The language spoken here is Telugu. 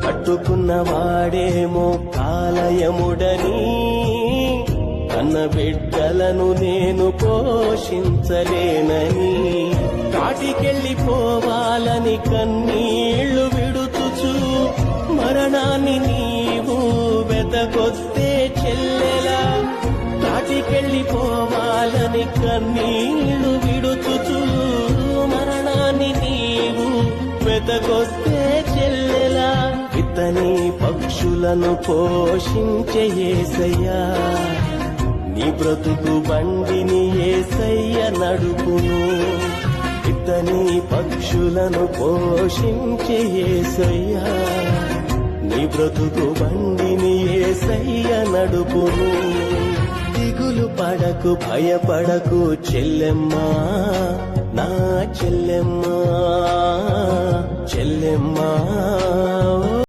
కట్టుకున్న వాడేమో కాలయముడని కన్న బిడ్డలను నేను పోషించలేనని కాటికెళ్ళిపోవాలని కన్నీళ్లు విడుచుచు మరణాన్ని నీవు వెతకొస్తే చెల్లెలా కాటికెళ్ళిపోవాలని కన్నీళ్లు విడుచుచు మరణాన్ని నీవు వెతకొస్తే చెల్లెలా ఇతని పక్షులను పోషించే యేసయ్యా నీ బ్రతుకు బండిని యేసయ్య నడుపును ఇతని పక్షులను పోషించే యేసయ్యా నీ బ్రతుకు బండిని యేసయ్య నడుపును దిగులు పడకు భయపడకు చెల్లెమ్మా నా చెల్లెమ్మా చెల్లెమ్మా